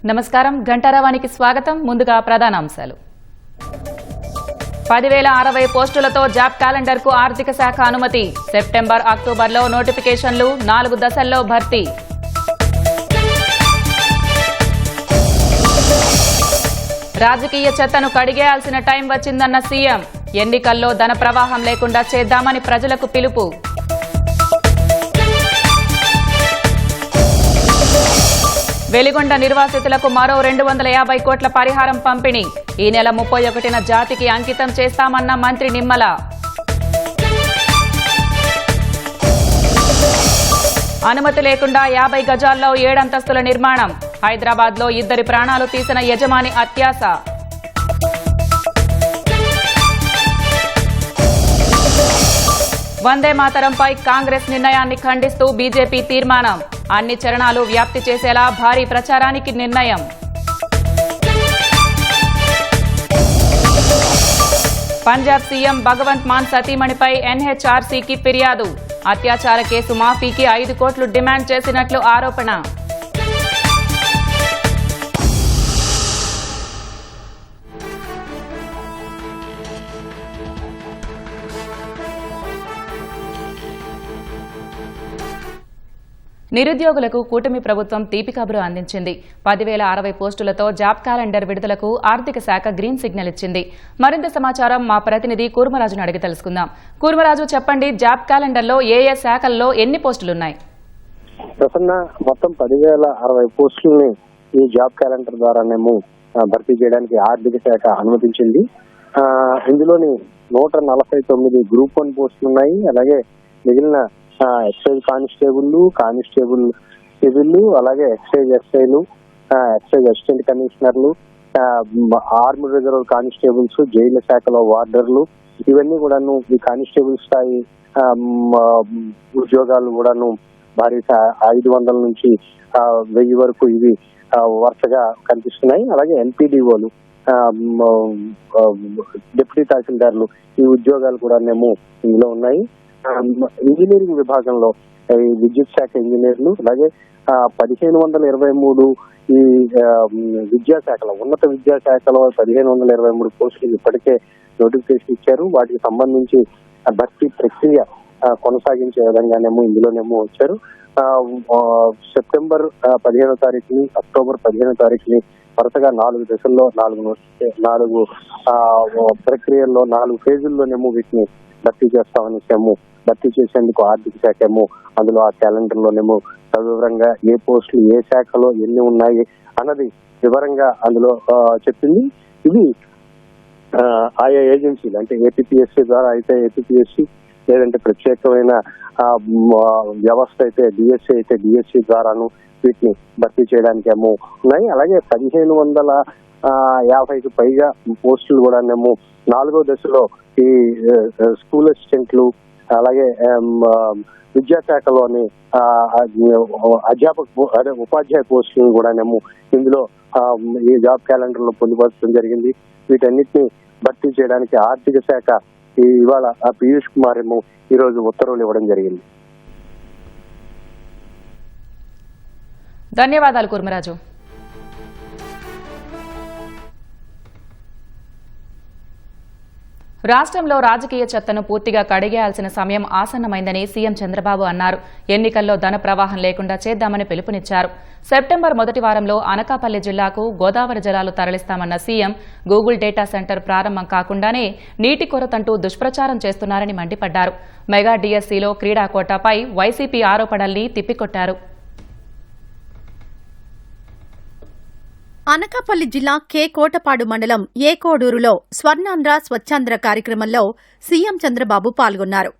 నమస్కారం గంటారావానికి స్వాగతం. ముందుగా ప్రధానాంశాలు. 10,060 పోస్టులతో జాబ్ క్యాలెండర్ కు ఆర్థిక శాఖ అనుమతి. సెప్టెంబర్, అక్టోబర్లో నోటిఫికేషన్లు, 4 దశల్లో భర్తీ. రాజకీయ చెత్తను కడిగేయాల్సిన టైం వచ్చిందన్న సీఎం. ఎన్నికల్లో ధన ప్రవాహం లేకుండా చేద్దామని ప్రజలకు పిలుపు. వెలిగొండ నిర్వాసితులకు మరో 250 కోట్ల పరిహారం పంపిణీ. ఈ నెల 31న జాతికి అంకితం చేస్తామన్న మంత్రి నిమ్మల. అనుమతి లేకుండా 50 గజాల్లో 7 అంతస్తుల నిర్మాణం. హైదరాబాద్లో 2 ప్రాణాలు తీసిన యజమాని అత్యాశ. వందే మాతరంపై కాంగ్రెస్ నిర్ణయాన్ని ఖండిస్తూ బీజేపీ తీర్మానం. అన్ని చరణాలు వ్యాప్తి చేసేలా భారీ ప్రచారానికి నిర్ణయం. పంజాబ్ సీఎం భగవంత్ మాన్ సతీమణిపై ఎన్హెచ్ఆర్సీకి ఫిర్యాదు. అత్యాచార కేసు మాఫీకి 5 కోట్లు డిమాండ్ చేసినట్లు ఆరోపణ. నిరుద్యోగులకు కూటమి ప్రభుత్వం తీపి కబురు అందించింది. 10,060 పోస్టులతో జాబ్ క్యాలెండర్ విడుదలకు ఆర్థిక శాఖ గ్రీన్ సిగ్నల్ ఇచ్చింది. మరింత సమాచారం మా ప్రతినిధి కూర్మరాజును అడిగి తెలుసుకుందాం. కూర్మరాజు, చెప్పండి, జాబ్ క్యాలెండర్లో ఏ శాఖల్లో ఎన్ని పోస్టులున్నాయి? ప్రసన్న, మొత్తం 10,060 పోస్టులని ఈ జాబ్ క్యాలెండర్ ద్వారానేమో భర్తీ చేయడానికి ఆర్థిక శాఖ అనుమతించింది. ఇందులోని 149 గ్రూప్ 1 పోస్టులు ఉన్నాయి. అలాగే మిగిలిన ఎక్సైజ్ కానిస్టేబుల్ సివిల్, అలాగే ఎక్సైజ్ ఎస్ఐలు, ఎక్సైజ్ అసిస్టెంట్ కమిషనర్లు, ఆర్మీ రిజర్వ్ కానిస్టేబుల్స్, జైళ్ల శాఖలో వార్డర్లు, ఇవన్నీ కూడాను ఈ కానిస్టేబుల్ స్థాయి ఉద్యోగాలు కూడాను భారీ 500 నుంచి 1000 వరకు ఇవి వరుసగా కనిపిస్తున్నాయి. అలాగే ఎన్పీడీఓలు, డిప్యూటీ తహసీల్దార్లు, ఈ ఉద్యోగాలు కూడానేమో ఇందులో ఉన్నాయి. ఇంజనీరింగ్ విభాగంలో విద్యుత్ శాఖ ఇంజనీర్లు, అలాగే 1523 ఈ విద్యాశాఖలో, ఉన్నత విద్యాశాఖలో 1523 పోస్టులు ఇప్పటికే నోటిఫికేషన్ ఇచ్చారు. వాటికి సంబంధించి భర్తీ ప్రక్రియ కొనసాగించే విధంగానేమో ఇందులోనేమో వచ్చారు. సెప్టెంబర్ 15వ తారీఖుని, అక్టోబర్ 15వ తారీఖుని వరుసగా 4 దశల్లో 4 ప్రక్రియల్లో 4 ఫేజుల్లోనేమో వీటిని భర్తీ చేస్తామనేమో భర్తీ చేసేందుకు ఆర్థిక శాఖ ఏమో అందులో ఆ క్యాలెండర్ లోనేమో సవివరంగా ఏ పోస్టులు ఏ శాఖలో ఎన్ని ఉన్నాయి అన్నది వివరంగా అందులో చెప్పింది. ఇది ఆయా ఏజెన్సీలు, అంటే ఏపీపీఎస్సీ ద్వారా అయితే ఏపీపీఎస్సీ, లేదంటే ప్రత్యేకమైన వ్యవస్థ అయితే డిఎస్సీ అయితే డిఎస్సీ ద్వారాను వీటిని భర్తీ చేయడానికి ఏమో ఉన్నాయి. అలాగే 1550కి పైగా పోస్టులు కూడానేమో 4వ దశలో ఈ స్కూల్ అసిస్టెంట్లు, అలాగే విద్యాశాఖలోని ఉపాధ్యాయ పోస్టులను కూడానేమో ఇందులో ఈ జాబ్ క్యాలెండర్ లో పొందుపరచడం జరిగింది. వీటన్నిటిని భర్తీ చేయడానికి ఆర్థిక శాఖ ఇవాళ పీయూష్ కుమార్ ఏమో ఈ రోజు ఉత్తర్వులు ఇవ్వడం జరిగింది. ధన్యవాదాలు కూర్మరాజు. రాష్ట్రంలో రాజకీయ చెత్తను పూర్తిగా కడిగేయాల్సిన సమయం ఆసన్నమైందని సీఎం చంద్రబాబు అన్నారు. ఎన్నికల్లో ధన ప్రవాహం లేకుండా చేద్దామని పిలుపునిచ్చారు. సెప్టెంబర్ మొదటి వారంలో అనకాపల్లి జిల్లాకు గోదావరి జలాలు తరలిస్తామన్న సీఎం గూగుల్ డేటా సెంటర్ ప్రారంభం కాకుండానే నీటి కొరతంటూ దుష్ప్రచారం చేస్తున్నారని మండిపడ్డారు. మెగా డీఎస్సీలో క్రీడా కోటాపై వైసీపీ ఆరోపణల్ని తిప్పికొట్టారు. అనకాపల్లి జిల్లా కె కోటపాడు మండలం ఏ కోడూరులో స్వర్ణాంధ్ర స్వచ్ఛాంధ్ర కార్యక్రమంలో సీఎం చంద్రబాబు పాల్గొన్నారు.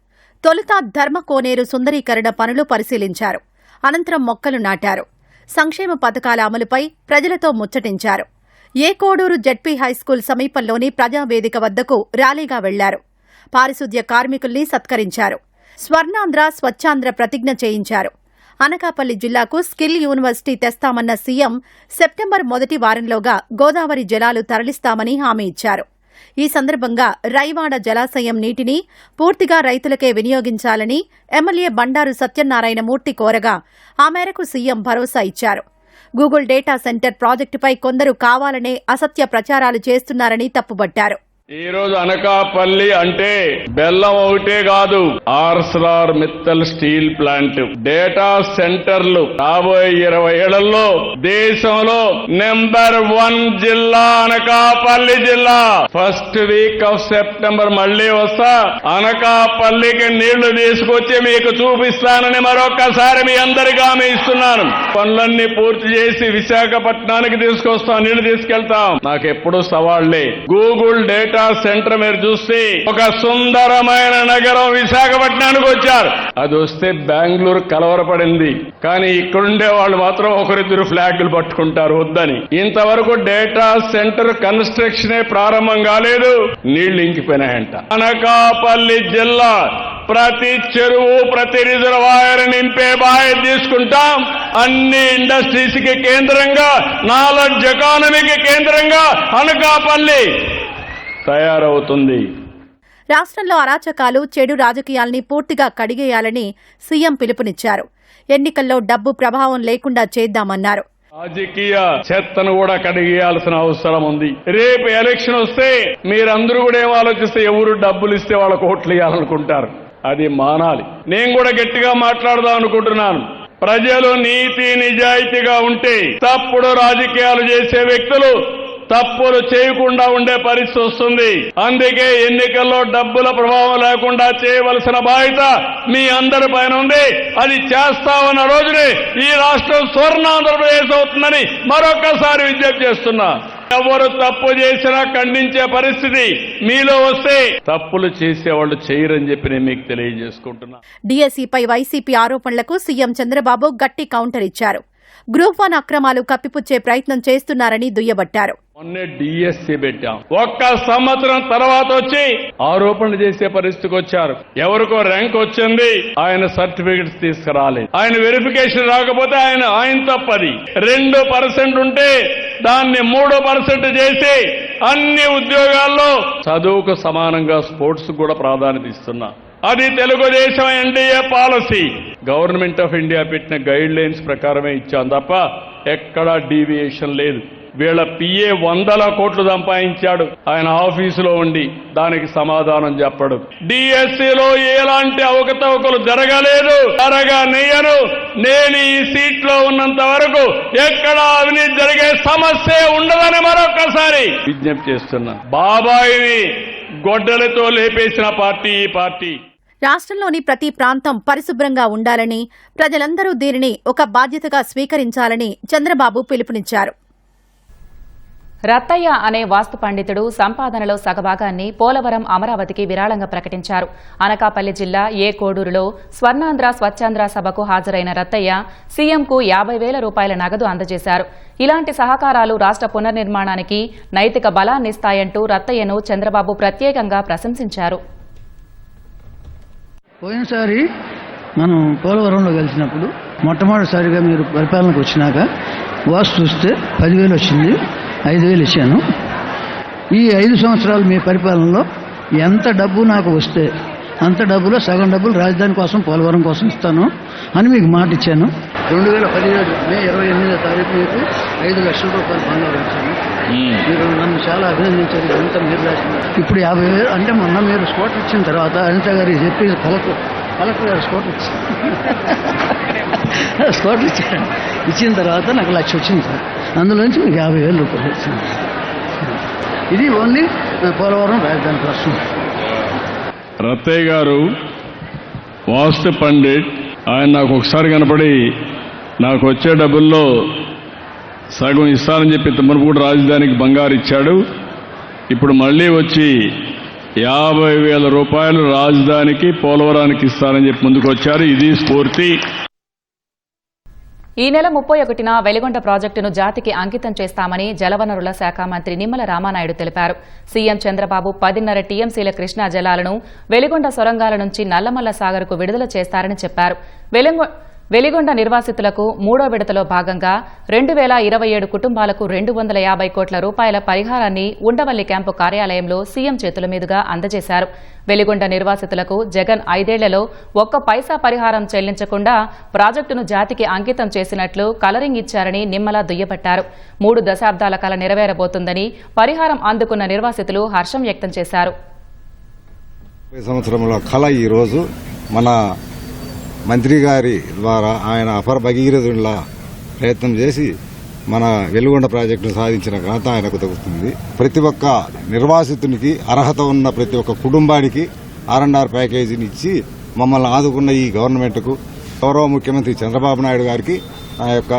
తొలుత ధర్మకోనేరు సుందరీకరణ పనులు పరిశీలించారు. అనంతరం మొక్కలు నాటారు. సంక్షేమ పథకాల అమలుపై ప్రజలతో ముచ్చటించారు. ఏ కోడూరు జడ్పీ హైస్కూల్ సమీపంలోని ప్రజావేదిక వద్దకు ర్యాలీగా వెళ్లారు. పారిశుద్ధ్య కార్మికుల్ని సత్కరించారు. స్వర్ణాంధ్ర స్వచ్ఛాంధ్ర ప్రతిజ్ఞ చేయించారు. అనకాపల్లి జిల్లాకు స్కిల్ యూనివర్సిటీ తెస్తామన్న సీఎం సెప్టెంబర్ మొదటి వారంలోగా గోదావరి జలాలు తరలిస్తామని హామీ ఇచ్చారు. ఈ సందర్భంగా రైవాడ జలాశయం నీటిని పూర్తిగా రైతులకే వినియోగించాలని ఎమ్మెల్యే బండారు సత్యనారాయణమూర్తి కోరగా ఆ మేరకు సీఎం భరోసా ఇచ్చారు. గూగుల్ డేటా సెంటర్ ప్రాజెక్టుపై కొందరు కావాలనే అసత్య ప్రచారాలు చేస్తున్నారని తప్పుబట్టారు. ఈ రోజు అనకాపల్లి అంటే బెల్లం ఒకటే కాదు, Arcelor Mittal steel plant, data సెంటర్లు రాబోయే 20 ఏళ్లలో దేశంలో నంబర్ 1 జిల్లా అనకాపల్లి జిల్లా. ఫస్ట్ వీక్ ఆఫ్ సెప్టెంబర్ మళ్లీ వస్తా, అనకాపల్లికి నీళ్లు తీసుకొచ్చి మీకు చూపిస్తానని మరొక్కసారి మీ అందరికీ హామీ ఇస్తున్నాను. పనులన్నీ పూర్తి చేసి విశాఖపట్నానికి తీసుకొస్తాం, నీళ్లు తీసుకెళ్తాం. నాకెప్పుడు సవాళ్లే. గూగుల్ డేటా సెంటర్ మీరు చూస్తే ఒక సుందరమైన నగరం విశాఖపట్నానికి వచ్చారు. అది వస్తే బెంగళూరు కలవరపడింది. కానీ ఇక్కడుండే వాళ్ళు మాత్రం ఒకరిద్దరు ఫ్లాగులు పట్టుకుంటారు వద్దని. ఇంతవరకు డేటా సెంటర్ కన్స్ట్రక్షనే ప్రారంభం కాలేదు, నీళ్లు ఇంకిపోయినాయంట. అనకాపల్లి జిల్లా ప్రతి చెరువు, ప్రతి రిజర్వాయర్ నింపే బాధ్యత తీసుకుంటాం. అన్ని ఇండస్ట్రీస్ కి కేంద్రంగా, నాలెడ్జ్ ఎకానమీకి కేంద్రంగా అనకాపల్లి తయారవుతుంది. రాష్ట్రంలో అరాచకాలు, చెడు రాజకీయాల్ని పూర్తిగా కడిగేయాలని సీఎం పిలుపునిచ్చారు. ఎన్నికల్లో డబ్బు ప్రభావం లేకుండా చేద్దామన్నారు. రాజకీయ చెత్తను కూడా కడిగేయాల్సిన అవసరం ఉంది. రేపు ఎలక్షన్ వస్తే మీరందరూ కూడా ఏం ఆలోచిస్తే, ఎవరు డబ్బులు ఇస్తే వాళ్ళకు ఓట్లు వేయాలనుకుంటారు. అది మానాలి. నేను కూడా గట్టిగా మాట్లాడదాం అనుకుంటున్నాను. ప్రజలు నీతి నిజాయితీగా ఉంటే తప్పుడు రాజకీయాలు చేసే వ్యక్తులు తప్పులు చేయకుండా ఉండే పరిస్థితి వస్తుంది. అందుకే ఎన్నికల్లో డబ్బుల ప్రభావం లేకుండా చేయవలసిన బాధ్యత మీ అందరి పైన ఉంది. అది చేస్తామన్న రోజునే ఈ రాష్ట్రం స్వర్ణాంధ్రప్రదేశ్ అవుతుందని మరొకసారి విజ్ఞప్తి చేస్తున్నా. ఎవరు తప్పు చేసినా ఖండించే పరిస్థితి మీలో వస్తే తప్పులు చేసేవాళ్ళు చేయరని చెప్పి నేను మీకు తెలియజేసుకుంటున్నా. డీఎస్సీపై వైసీపీ ఆరోపణలకు సీఎం చంద్రబాబు గట్టి కౌంటర్ ఇచ్చారు. గ్రూప్ 1 అక్రమాలు కప్పిపుచ్చే ప్రయత్నం చేస్తున్నారని దుయ్యబట్టారు. మొన్నే డిఎస్సీ పెట్టాం. 1 సంవత్సరం తర్వాత వచ్చి ఆరోపణలు చేసే పరిస్థితికి వచ్చారు. ఎవరికో ర్యాంక్ వచ్చింది, ఆయన సర్టిఫికెట్స్ తీసుకురాలేదు. ఆయన వెరిఫికేషన్ రాకపోతే ఆయన తప్పది. 2% ఉంటే దాన్ని 3% చేసి అన్ని ఉద్యోగాల్లో చదువుకు సమానంగా స్పోర్ట్స్ కూడా ప్రాధాన్యత ఇస్తున్నా. అది Telugu Desam NDA policy. Government of India పెట్టిన గైడ్ లైన్స్ ప్రకారమే ఇచ్చాం తప్ప ఎక్కడా డీవియేషన్ లేదు. వీళ్ళ పిఏ 100 కోట్లు సంపాదించాడు ఆయన ఆఫీసులో ఉండి, దానికి సమాధానం చెప్పడు. డిఎస్సీలో ఎలాంటి అవకతవకలు జరగలేదు, జరగనియను. నేను ఈ సీట్లో ఉన్నంత వరకు ఎక్కడా అవినీతి జరిగే సమస్య ఉండదని మరొకసారి విజ్ఞప్తి చేస్తున్నా. బాబాయిని గొడ్డలతో లేపేసిన పార్టీ ఈ పార్టీ. రాష్ట్రంలోని ప్రతి ప్రాంతం పరిశుభ్రంగా ఉండాలని, ప్రజలందరూ దీనిని ఒక బాధ్యతగా స్వీకరించాలని చంద్రబాబు పిలుపునిచ్చారు. రత్తయ్య అనే వాస్తు పండితుడు సంపాదనలో సగభాగాన్ని పోలవరం, అమరావతికి విరాళంగా ప్రకటించారు. అనకాపల్లి జిల్లా ఏ కోడూరులో స్వర్ణాంధ్ర స్వచ్ఛాంధ్ర సభకు హాజరైన రత్తయ్య సీఎంకు 50,000 రూపాయల నగదు అందజేశారు. ఇలాంటి సహకారాలు రాష్ట్ర పునర్నిర్మాణానికి నైతిక బలాన్నిస్తాయంటూ రత్తయ్యను చంద్రబాబు ప్రత్యేకంగా ప్రశంసించారు. పోయినసారి మనం పోలవరంలో కలిసినప్పుడు మొట్టమొదటిసారిగా మీరు పరిపాలనకు వచ్చినాక వాస్తు చూస్తే 10,000 వచ్చింది, 5,000 ఇచ్చాను. ఈ 5 సంవత్సరాలు మీ పరిపాలనలో ఎంత డబ్బు నాకు వస్తే అంత డబ్బులో సగం డబ్బులు రాజధాని కోసం, పోలవరం కోసం ఇస్తాను అని మీకు మాట ఇచ్చాను. 2017 మే 28వ తారీఖు మీకు 5 లక్షల రూపాయలు బంగారం ఇచ్చాను. మీరు నన్ను చాలా అభినందించారు. ఇదంతా మీరు రాసింది. ఇప్పుడు 50,000 అంటే మొన్న మీరు స్కూటర్ ఇచ్చిన తర్వాత అనిత గారికి చెప్పి కలెక్టర్ గారు స్కూటర్ ఇచ్చారు. ఇచ్చిన తర్వాత నాకు 1,00,000 వచ్చింది సార్. అందులోంచి మీకు 50,000 రూపాయలు వచ్చింది. ఇది ఓన్లీ పోలవరం రాజధాని కోసం. రత్తయ్య గారు వాస్తు పండిట్. ఆయన నాకు ఒకసారి కనపడి నాకు వచ్చే డబ్బుల్లో సగం ఇస్తానని చెప్పి మునుపు కూడా రాజధానికి బంగారు ఇచ్చాడు. ఇప్పుడు మళ్లీ వచ్చి 50,000 రూపాయలు రాజధానికి, పోలవరానికి ఇస్తానని చెప్పి ముందుకు వచ్చారు. ఇది స్ఫూర్తి. ఈ నెల 31న వెలిగొండ ప్రాజెక్టును జాతికి అంకితం చేస్తామని జలవనరుల శాఖ మంత్రి నిమ్మల రామానాయుడు తెలిపారు. సీఎం చంద్రబాబు 10.5 టీఎంసీల కృష్ణా జలాలను వెలిగొండ సొరంగాల నుంచి నల్లమల్ల సాగర్కు విడుదల చేస్తారని చెప్పారు. వెలిగొండ నిర్వాసితులకు మూడో విడతలో భాగంగా 2027 కుటుంబాలకు 250 కోట్ల రూపాయల పరిహారాన్ని ఉండవల్లి క్యాంపు కార్యాలయంలో సీఎం చేతుల మీదుగా అందజేశారు. వెలిగొండ నిర్వాసితులకు జగన్ 5 ఏళ్లలో ఒక్క పైసా పరిహారం చెల్లించకుండా ప్రాజెక్టును జాతికి అంకితం చేసినట్లు కలరింగ్ ఇచ్చారని నిమ్మల దుయ్యబట్టారు. 3 దశాబ్దాల కల నెరవేరబోతుందని పరిహారం అందుకున్న నిర్వాసితులు హర్షం వ్యక్తం చేశారు. సంవత్సరంలో కళ ఈరోజు మన మంత్రి గారి ద్వారా ఆయన అపర భగీరథునిలా ప్రయత్నం చేసి మన వెలుగొండ ప్రాజెక్టును సాధించిన ఘనత ఆయనకు దక్కుతుంది. ప్రతి ఒక్క నిర్వాసితునికి అర్హత ఉన్న ప్రతి ఒక్క కుటుంబానికి R&R ప్యాకేజీని ఇచ్చి మమ్మల్ని ఆదుకున్న ఈ గవర్నమెంట్కు గౌరవ ముఖ్యమంత్రి చంద్రబాబు నాయుడు గారికి నా యొక్క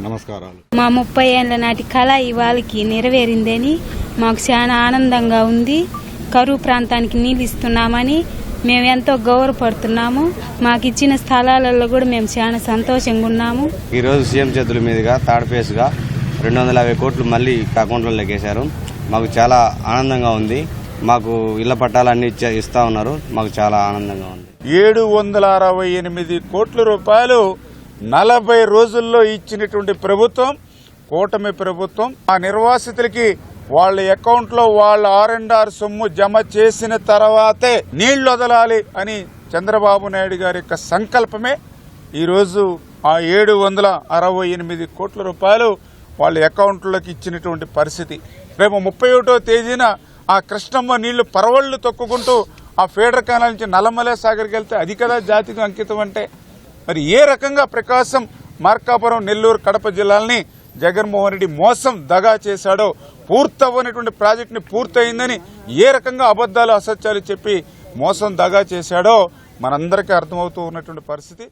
నమస్కారాలు. మా 30 ఏళ్ల నాటి కళ ఇవాళకి నెరవేరిందని మాకు చాలా ఆనందంగా ఉంది. కరువు ప్రాంతానికి నీళ్ళు ఇస్తున్నామని మేము ఎంతో గౌరవపడుతున్నాము. మాకు ఇచ్చిన స్థలాలలో కూడా మేము చాలా సంతోషంగా ఉన్నాము. ఈరోజు సీఎం చేతుల మీదుగా థర్డ్ ఫేజ్గా 250 కోట్లు మళ్ళీ అకౌంట్లో లెక్కేశారు. మాకు చాలా ఆనందంగా ఉంది. మాకు ఇళ్ల పట్టాలన్నీ ఇస్తా ఉన్నారు. మాకు చాలా ఆనందంగా ఉంది. 768 కోట్ల రూపాయలు 40 రోజుల్లో ఇచ్చినటువంటి ప్రభుత్వం కూటమి ప్రభుత్వం. ఆ నిర్వాసితులకి వాళ్ళ అకౌంట్లో వాళ్ళ R&R సొమ్ము జమ చేసిన తర్వాతే నీళ్లు వదలాలి అని చంద్రబాబు నాయుడు గారి యొక్క సంకల్పమే ఈరోజు ఆ 768 కోట్ల రూపాయలు వాళ్ళ అకౌంట్లోకి ఇచ్చినటువంటి పరిస్థితి. రేపు 31వ తేదీన ఆ కృష్ణమ్మ నీళ్లు పరవళ్లు తొక్కుకుంటూ ఆ ఫీడర్ కెనాల్ నుంచి నల్లమలే సాగర్కి వెళ్తే అది కదా జాతికి అంకితం అంటే. మరి ఏ రకంగా ప్రకాశం, మార్కాపురం, నెల్లూరు, కడప జిల్లాలని జగన్మోహన్ రెడ్డి మోసం దగా చేశాడో, పూర్తవ్వనటువంటి ప్రాజెక్టుని పూర్తయిందని ఏ రకంగా అబద్దాలు అసత్యాలు చెప్పి మోసం దగా చేశాడో మనందరికీ అర్థమవుతూ ఉన్నటువంటి పరిస్థితి.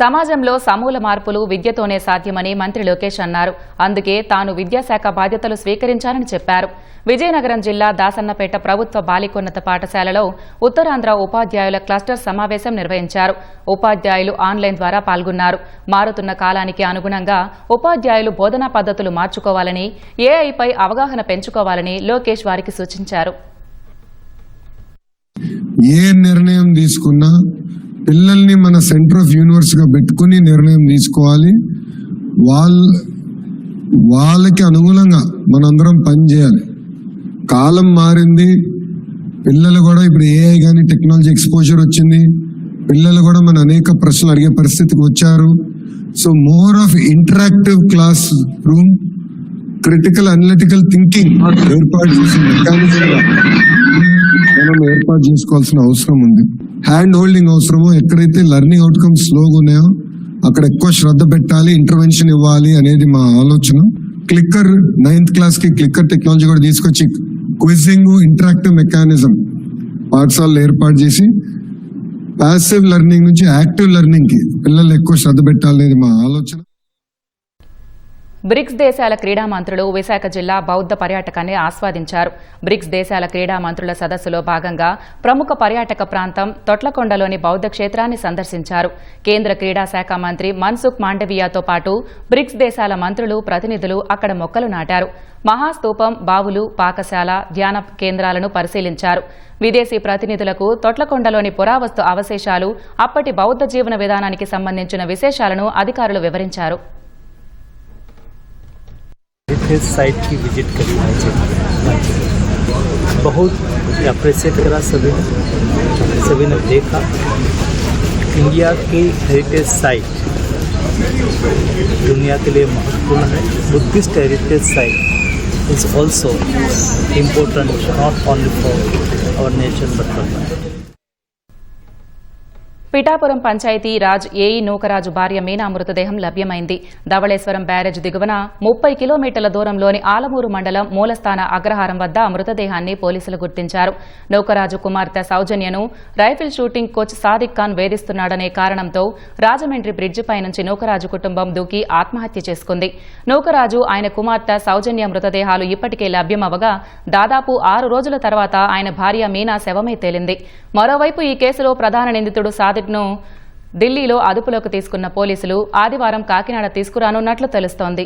సమాజంలో సమూల మార్పులు విద్యతోనే సాధ్యమని మంత్రి లోకేష్ అన్నారు. అందుకే తాను విద్యాశాఖ బాధ్యతలు స్వీకరించారని చెప్పారు. విజయనగరం జిల్లా దాసన్నపేట ప్రభుత్వ బాలికోన్నత పాఠశాలలో ఉత్తరాంధ్ర ఉపాధ్యాయుల క్లస్టర్ సమావేశం నిర్వహించారు. ఉపాధ్యాయులు ఆన్లైన్ ద్వారా పాల్గొన్నారు. మారుతున్న కాలానికి అనుగుణంగా ఉపాధ్యాయులు బోధనా పద్ధతులు మార్చుకోవాలని, ఏఐపై అవగాహన పెంచుకోవాలని లోకేష్ వారికి సూచించారు. ఏ నిర్ణయం తీసుకున్నా పిల్లల్ని మన సెంటర్ ఆఫ్ యూనివర్స్ గా పెట్టుకుని నిర్ణయం తీసుకోవాలి. వాళ్ళకి అనుగుణంగా మనందరం పనిచేయాలి. కాలం మారింది. పిల్లలు కూడా ఇప్పుడు ఏఐ కానీ టెక్నాలజీ ఎక్స్పోజర్ వచ్చింది. పిల్లలు కూడా మన అనేక ప్రశ్నలు అడిగే పరిస్థితికి వచ్చారు. So more of interactive class room, critical analytical thinking ఏర్పాటు చేసిన మెకానిజం మనం ఏర్పాటు చేసుకోవాల్సిన అవసరం ఉంది. హ్యాండ్ హోల్డింగ్ అవసరమో, ఎక్కడైతే లెర్నింగ్ అవుట్కమ్స్ స్లోగా ఉన్నాయో అక్కడ ఎక్కువ శ్రద్ధ పెట్టాలి, ఇంటర్వెన్షన్ ఇవ్వాలి అనేది మా ఆలోచన. క్లిక్కర్ 9th క్లాస్ కి క్లిక్కర్ టెక్నాలజీ కూడా తీసుకొచ్చి క్విజింగ్, ఇంటరాక్టివ్ మెకానిజం పాఠశాలలో ఏర్పాటు చేసి ప్యాసివ్ లెర్నింగ్ నుంచి యాక్టివ్ లెర్నింగ్ కి పిల్లలు ఎక్కువ శ్రద్ధ పెట్టాలనేది మా ఆలోచన. బ్రిక్స్ దేశాల క్రీడా మంత్రులు విశాఖ జిల్లా బౌద్ధ పర్యాటకాన్ని ఆస్వాదించారు. బ్రిక్స్ దేశాల క్రీడా మంత్రుల సదస్సులో భాగంగా ప్రముఖ పర్యాటక ప్రాంతం తొట్లకొండలోని బౌద్ధ క్షేత్రాన్ని సందర్శించారు. కేంద్ర క్రీడా శాఖ మంత్రి మన్సుఖ్ మాండవీయాతో పాటు బ్రిక్స్ దేశాల మంత్రులు, ప్రతినిధులు అక్కడ మొక్కలు నాటారు. మహాస్తూపం, బావులు, పాకశాల, ధ్యాన కేంద్రాలను పరిశీలించారు. విదేశీ ప్రతినిధులకు తొట్లకొండలోని పురావస్తు అవశేషాలు, అప్పటి బౌద్ధ జీవన విధానానికి సంబంధించిన విశేషాలను అధికారులు వివరించారు. साइट की विजिट करी बहुत अप्रिशिएट करा सभी ने देखा. इंडिया की हेरिटेज साइट दुनिया के लिए महत्वपूर्ण है. Buddhist heritage site is also important not only for our nation but for world. Pithapuram Panchayati Raj AE Nookaraju భార్య మీనా మృతదేహం లభ్యమైంది. ధవళేశ్వరం బ్యారేజ్ దిగువన 30 కిలోమీటర్ల దూరంలోని ఆలమూరు మండలం మూలస్థాన అగ్రహారం వద్ద మృతదేహాన్ని పోలీసులు గుర్తించారు. నూకరాజు కుమార్తె సౌజన్యను rifle shooting coach Sadiq Khan వేధిస్తున్నాడనే కారణంతో రాజమండ్రి బ్రిడ్జిపై నుంచి నూకరాజు కుటుంబం దూకి ఆత్మహత్య చేసుకుంది. నూకరాజు, ఆయన కుమార్తె సౌజన్య మృతదేహాలు ఇప్పటికే లభ్యమవగా దాదాపు 6 రోజుల తర్వాత ఆయన భార్య మీనా శవమై తేలింది. మరోవైపు ఈ కేసులో ప్రధాన నిందితుడు సాదిక్ ను ఢిల్లీలో అదుపులోకి తీసుకున్న పోలీసులు ఆదివారం కాకినాడ తీసుకురానున్నట్లు తెలుస్తోంది.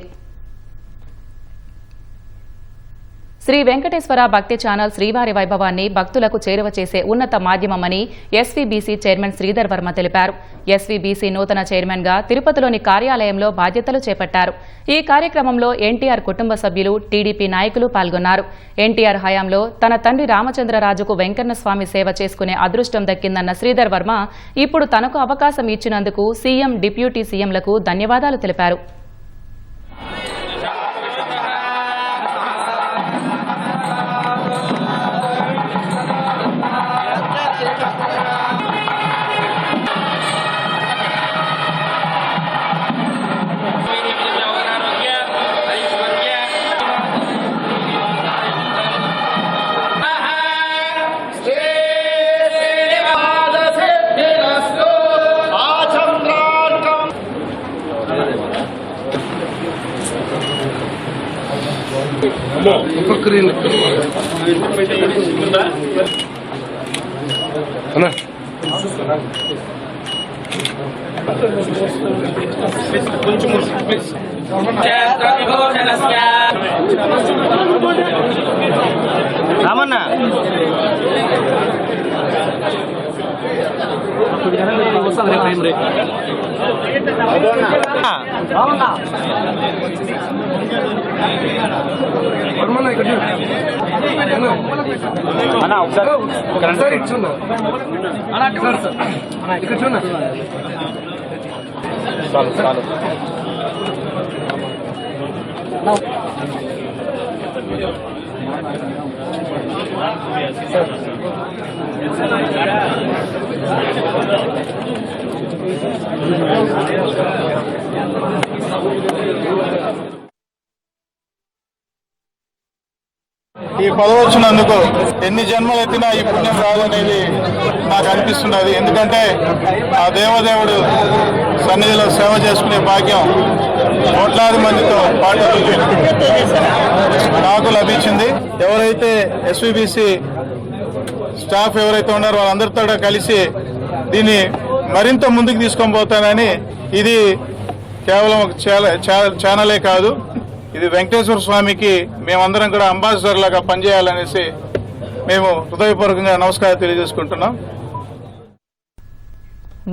శ్రీ వెంకటేశ్వర భక్తి ఛానల్ శ్రీవారి వైభవాన్ని భక్తులకు చేరువ చేసే ఉన్నత మాధ్యమమని ఎస్వీబీసీ చైర్మన్ శ్రీధర్ వర్మ తెలిపారు. ఎస్వీబీసీ నూతన చైర్మన్ గా తిరుపతిలోని కార్యాలయంలో బాధ్యతలు చేపట్టారు. ఈ కార్యక్రమంలో ఎన్టీఆర్ కుటుంబ సభ్యులు, టీడీపీ నాయకులు పాల్గొన్నారు. ఎన్టీఆర్ హయాంలో తన తండ్రి రామచంద్రరాజుకు వెంకన్నస్వామి సేవ చేసుకునే అదృష్టం దక్కిందన్న శ్రీధర్ వర్మ ఇప్పుడు తనకు అవకాశం ఇచ్చినందుకు సీఎం, డిప్యూటీ సీఎంలకు ధన్యవాదాలు తెలిపారు. రామన్న ఈ పదవి వచ్చినందుకు ఎన్ని జన్మలు ఎత్తినా ఈ పుణ్యం రాదనేది నాకు అనిపిస్తున్నది. ఎందుకంటే ఆ దేవదేవుడు సన్నిధిలో సేవ చేసుకునే భాగ్యం కోట్లాది మందితో పాటు నాకు లభించింది. ఎవరైతే ఎస్వీబీసీ స్టాఫ్ ఎవరైతే ఉన్నారో వాళ్ళందరితో కలిసి దీన్ని మరింత ముందుకు తీసుకొని పోతానని, ఇది కేవలం ఒక ఛానలే కాదు, ఇది వెంకటేశ్వర స్వామికి మేమందరం కూడా అంబాసిడర్ లాగా పనిచేయాలనేసి మేము హృదయపూర్వకంగా నమస్కారం తెలియజేసుకుంటున్నాం.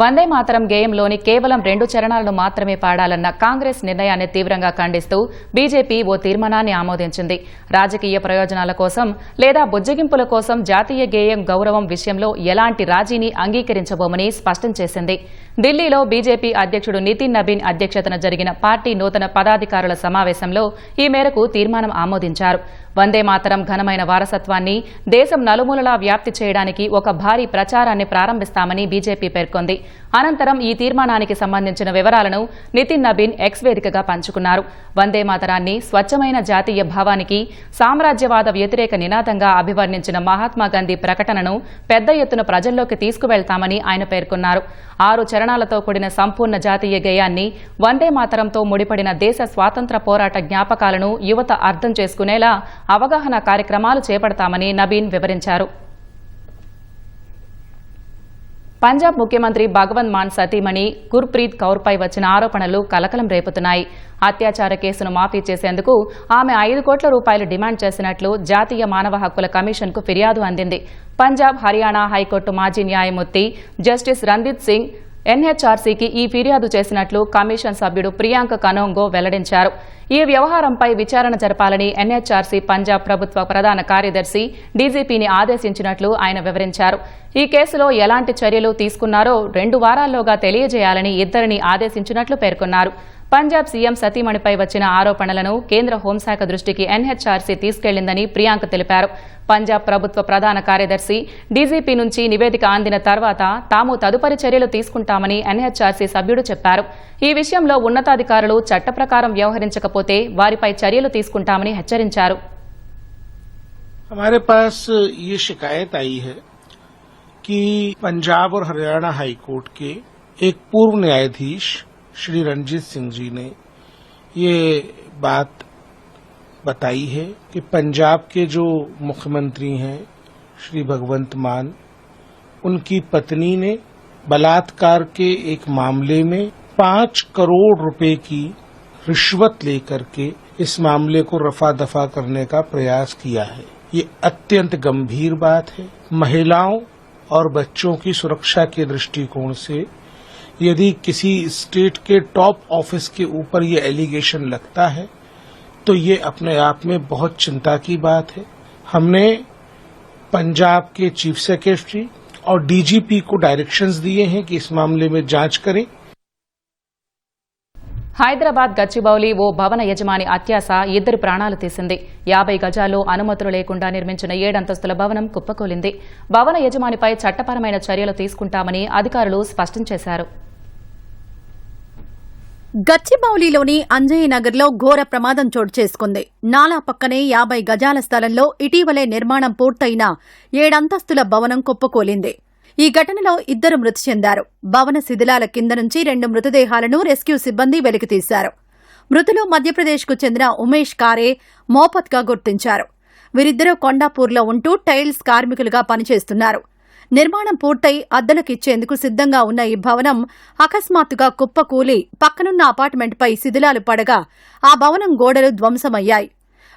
వందే మాతరం గేయంలోని కేవలం 2 చరణాలను మాత్రమే పాడాలన్న కాంగ్రెస్ నిర్ణయాన్ని తీవ్రంగా ఖండిస్తూ బీజేపీ ఓ తీర్మానాన్ని ఆమోదించింది. రాజకీయ ప్రయోజనాల కోసం లేదా బుజ్జగింపుల కోసం జాతీయ గేయం గౌరవం విషయంలో ఎలాంటి రాజీని అంగీకరించబోమని స్పష్టం చేసింది. ఢిల్లీలో బీజేపీ అధ్యక్షుడు నితిన్ నబీన్ అధ్యక్షతన జరిగిన పార్టీ నూతన పదాధికారుల సమావేశంలో ఈ మేరకు తీర్మానం ఆమోదించారు. వందే మాతరం ఘనమైన వారసత్వాన్ని దేశం నలుమూలలా వ్యాప్తి చేయడానికి ఒక భారీ ప్రచారాన్ని ప్రారంభిస్తామని బీజేపీ పేర్కొంది. అనంతరం ఈ తీర్మానానికి సంబంధించిన వివరాలను నితిన్ నబీన్ ఎక్స్ వేదికగా పంచుకున్నారు. వందే మాతరాన్ని స్వచ్ఛమైన జాతీయ భావానికి, సామ్రాజ్యవాద వ్యతిరేక నినాదంగా అభివర్ణించిన మహాత్మాగాంధీ ప్రకటనను పెద్ద ఎత్తున ప్రజల్లోకి తీసుకువెళ్తామని ఆయన పేర్కొన్నారు. 6 చరణాలతో కూడిన సంపూర్ణ జాతీయ గేయాన్ని, వందే మాతరంతో ముడిపడిన దేశ స్వాతంత్ర పోరాట జ్ఞాపకాలను యువత అర్థం చేసుకునేలా అవగాహన కార్యక్రమాలు చేపడతామని నబీన్ వివరించారు. పంజాబ్ ముఖ్యమంత్రి భగవంత్ మాన్ సతీమణి గుర్ప్రీత్ కౌర్పై వచ్చిన ఆరోపణలు కలకలం రేపుతున్నాయి. అత్యాచార కేసును మాఫీ చేసేందుకు ఆమె 5 కోట్ల రూపాయలు డిమాండ్ చేసినట్లు జాతీయ మానవ హక్కుల కమిషన్కు ఫిర్యాదు అందింది. పంజాబ్, హర్యానా హైకోర్టు మాజీ న్యాయమూర్తి జస్టిస్ రందీప్ సింగ్ ఎన్హెచ్ఆర్సీకి ఈ ఫిర్యాదు చేసినట్లు కమిషన్ సభ్యుడు ప్రియాంక కనోంగో వెల్లడించారు. ఈ వ్యవహారంపై విచారణ జరపాలని ఎన్హెచ్ఆర్సీ పంజాబ్ ప్రభుత్వ ప్రధాన కార్యదర్శి డీజీపీని ఆదేశించినట్లు ఆయన వివరించారు. ఈ కేసులో ఎలాంటి చర్యలు తీసుకున్నారో 2 వారాల్లోగా తెలియజేయాలని ఇద్దరిని ఆదేశించినట్లు పేర్కొన్నారు. పంజాబ్ సీఎం సతీమణిపై వచ్చిన ఆరోపణలను కేంద్ర హోంశాఖ దృష్టికి ఎన్హెచ్ఆర్సీ తీసుకెళ్లిందని ప్రియాంక తెలిపారు. పంజాబ్ ప్రభుత్వ ప్రధాన కార్యదర్శి డీజీపీ నుంచి నివేదిక అందిన తర్వాత తాము తదుపరి చర్యలు తీసుకుంటామని ఎన్హెచ్ఆర్సీ సభ్యుడు చెప్పారు. ఈ విషయంలో ఉన్నతాధికారులు చట్ట ప్రకారం వ్యవహరించకపోతే వారిపై చర్యలు తీసుకుంటామని హెచ్చరించారు. हमारे पास ये शिकायत आई है कि पंजाब और हरियाणा हाईकोर्ट के एक पूर्व न्यायाधीश श्री रणजीत सिंह जी ने ये बात बताई है कि पंजाब के जो मुख्यमंत्री हैं श्री भगवंत मान, उनकी पत्नी ने बलात्कार के एक मामले में 5 करोड़ रुपए की रिश्वत लेकर के इस मामले को रफा दफा करने का प्रयास किया है। ये अत्यंत गंभीर बात है। महिलाओं और बच्चों की सुरक्षा के दृष्टिकोण से यदि किसी स्टेट के टॉप ऑफिस के ऊपर ये एलिगेशन लगता है तो ये अपने आप में बहुत चिंता की बात है। हमने पंजाब के चीफ सेक्रेटरी और डीजीपी को डायरेक्शंस दिए हैं कि इस मामले में जांच करें। హైదరాబాద్ గచ్చిబౌలి ఓ భవన యజమాని అత్యాస ఇద్దరు ప్రాణాలు తీసింది. 50 గజాల్లో అనుమతులు లేకుండా నిర్మించిన 7 అంతస్తుల భవనం కుప్పకూలింది. భవన యజమానిపై చట్టపరమైన చర్యలు తీసుకుంటామని అధికారులు స్పష్టం చేశారు. గచ్చిబౌలిలోని అంజయ్య నగర్లో ఘోర ప్రమాదం చోటు చేసుకుంది. నాలా పక్కనే 50 గజాల స్థలంలో ఇటీవలే నిర్మాణం పూర్తయిన 7 అంతస్తుల భవనం కుప్పకూలింది. ఈ ఘటనలో 2 మృతి చెందారు. భవన శిథిలాల కింద నుంచి 2 మృతదేహాలను రెస్క్యూ సిబ్బంది వెలికితీశారు. మృతులు మధ్యప్రదేశ్కు చెందిన ఉమేష్ కారే, మోపత్గా గుర్తించారు. వీరిద్దరూ కొండాపూర్లో ఉంటూ టైల్స్ కార్మికులుగా పనిచేస్తున్నారు. నిర్మాణం పూర్తయి అద్దెలకిచ్చేందుకు సిద్దంగా ఉన్న ఈ భవనం అకస్మాత్తుగా కుప్పకూలి పక్కనున్న అపార్ట్మెంట్పై శిథిలాలు పడగా ఆ భవనం గోడలు ధ్వంసమయ్యాయి.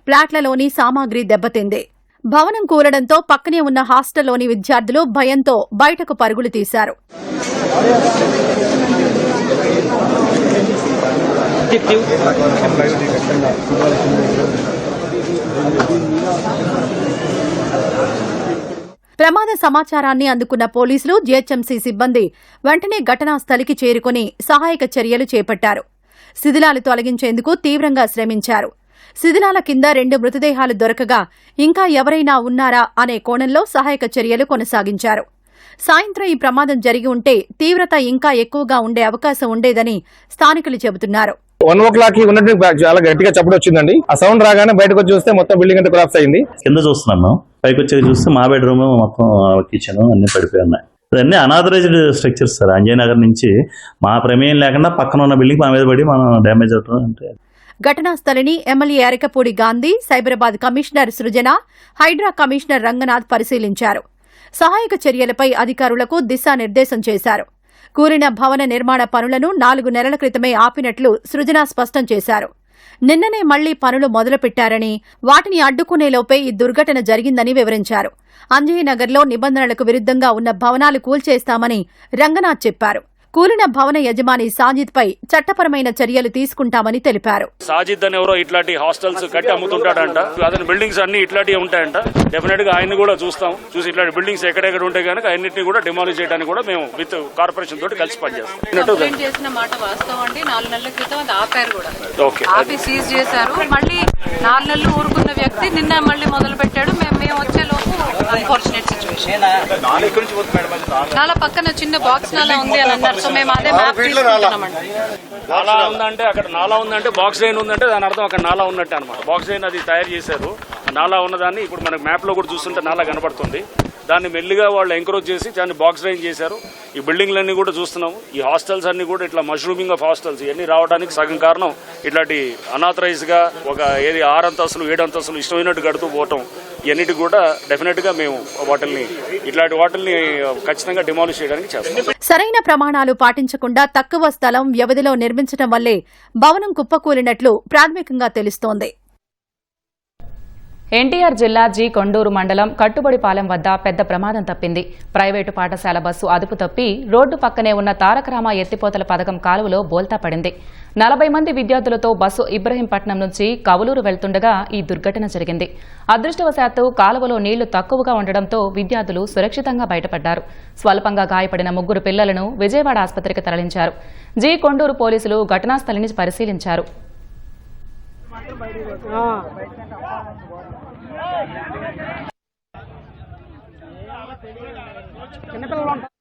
ఫ్లాట్లలోని సామాగ్రి దెబ్బతింది. భవనం కూలడంతో పక్కనే ఉన్న హాస్టల్లోని విద్యార్థులు భయంతో బయటకు పరుగులు తీశారు. ప్రమాద సమాచారాన్ని అందుకున్న పోలీసులు, జీహెచ్ఎంసీ సిబ్బంది వెంటనే ఘటనా స్థలికి చేరుకుని సహాయక చర్యలు చేపట్టారు. శిథిలాలు తొలగించేందుకు తీవ్రంగా శ్రమించారు. శిథిలాల కింద 2 మృతదేహాలు దొరకగా ఇంకా ఎవరైనా ఉన్నారా అనే కోణంలో సహాయక చర్యలు కొనసాగించారు. సాయంత్రం ఈ ప్రమాదం జరిగి ఉంటే తీవ్రత ఇంకా ఎక్కువగా ఉండే అవకాశం ఉండేదని స్థానికులు చెబుతున్నారు. 1 o'clock ఉన్నట్టు చాలా గట్టిగా చప్పుడు వచ్చిందండి. ఆ సౌండ్ రాగానే బయటకు వచ్చి చూస్తే మొత్తం బిల్డింగ్ అంతా కొలాప్స్ అయింది. కింద చూస్తున్నాము, పైకి వచ్చి చూస్తే మా బెడ్రూమ్ మొత్తం కిచెన్ అన్ని పడిపోయి ఉన్నాయి. ఇవన్నీ unauthorized structures sir. Anjay Nagar నుంచి మా ప్రమేయం లేకుండా పక్కన ఉన్న బిల్డింగ్ మా మీద పడి మనం డ్యామేజ్ అవుతుంది. అంటే ఘటనా స్థలిని ఎమ్మెల్యే అరకపూడి గాంధీ, సైబరాబాద్ కమిషనర్ సృజన, హైడ్రా కమిషనర్ రంగనాథ్ పరిశీలించారు. సహాయక చర్యలపై అధికారులకు దిశానిర్దేశం చేశారు. కూలిన భవన నిర్మాణ పనులను 4 నెలల క్రితమే ఆపినట్లు సృజన స్పష్టం చేశారు. నిన్ననే మళ్లీ పనులు మొదలుపెట్టారని, వాటిని అడ్డుకునేలోపే ఈ దుర్ఘటన జరిగిందని వివరించారు. అంజయ్య నగర్లో నిబంధనలకు విరుద్ధంగా ఉన్న భవనాలు కూల్చేస్తామని రంగనాథ్ చెప్పారు. కూలిన భవన యజమాని సాజిద్ పై చట్టపరమైన చర్యలు తీసుకుంటామని తెలిపారు. సాజిద్ అని ఎవరో ఇట్లాంటి హాస్టల్స్ కట్టి అమ్ముతుంటాడంట. అతని బిల్డింగ్స్ అన్ని ఇట్లాంటివి ఉంటాయంట. డెఫినెట్ గా ఆయన కూడా చూసి ఇట్లాంటి బిల్డింగ్స్ ఎక్కడెక్కడ ఉంటాయి కనుక అన్నింటినీ కూడా డిమాలిష్ చేయడానికి కూడా మేము విత్ కార్పొరేషన్ తోటి కలిసి పనిచేస్తాం. చేసిన మాట వాస్తవం అండి. 4 నెలల క్రితం అది ఆపారు కూడా, ఆపి సీజ్ చేశారు. మళ్ళీ 4 నెలలు ఊరుకున్న వ్యక్తి నిన్న మళ్ళీ మొదలు పెట్టాడు. మేము వచ్చేలోపు అన్ఫార్చునేట్ సిచ్యువేషన్. నాలా పక్కన చిన్న బాక్స్ నాలా ఉంది అని అన్నారు. సో మేము అదే మ్యాప్ తీసుకుంటున్నామండి. నాలా ఉందంటే అక్కడ నాలా ఉందంటే బాక్స్ డ్రైన్ ఉందంటే దాని అర్థం అక్కడ నాలా ఉన్నట్టు అనమాట. బాక్స్ డ్రైన్ అది తయారు చేశారు. నాలా ఉన్నదాన్ని ఇప్పుడు మనకు మ్యాప్ లో కూడా చూస్తుంటే నాలా కనబడుతుంది. దాన్ని మెల్లిగా వాళ్ళు ఎంకరేజ్ చేసి దాన్ని బాక్స్ డ్రైన్ చేశారు. ఈ బిల్డింగ్లన్నీ కూడా చూస్తున్నాము. ఈ హాస్టల్స్ అన్ని కూడా ఇట్లా మష్రూమింగ్ ఆఫ్ హాస్టల్స్ ఇవన్నీ రావడానికి సగం కారణం ఇట్లాంటి అనాథరైజ్ గా ఒక 6 అంతస్తులు 7 అంతస్తులు ఇష్టమైనట్టు కడుతూ పోవటం. ఇవన్నిటి కూడా డెఫినెట్ గా మేము ఇట్లాంటి వాటిల్ని ఖచ్చితంగా డిమాలిష్ చేయడానికి చేస్తాం. సరైన ప్రమాణాలు పాటించకుండా తక్కువ స్థలం వ్యవధిలో నిర్మించడం వల్లే భవనం కుప్పకూలినట్లు ప్రాథమికంగా తెలుస్తోంది. ఎన్టీఆర్ జిల్లా జి కొండూరు మండలం కట్టుబడిపాలెం వద్ద పెద్ద ప్రమాదం తప్పింది. ప్రైవేటు పాఠశాల బస్సు అదుపు తప్పి రోడ్డు పక్కనే ఉన్న తారకరామ ఎత్తిపోతల పథకం కాలువలో బోల్తా పడింది. 40 మంది విద్యార్థులతో బస్సు ఇబ్రహీంపట్నం నుంచి కవులూరు వెళ్తుండగా ఈ దుర్ఘటన జరిగింది. అదృష్టవశాత్తు కాలువలో నీళ్లు తక్కువగా ఉండడంతో విద్యార్థులు సురక్షితంగా బయటపడ్డారు. స్వల్పంగా గాయపడిన 3 పిల్లలను విజయవాడ ఆసుపత్రికి తరలించారు. జి కొండూరు పోలీసులు ఘటనా స్థలిని పరిశీలించారు. చిన్నపిల్లలు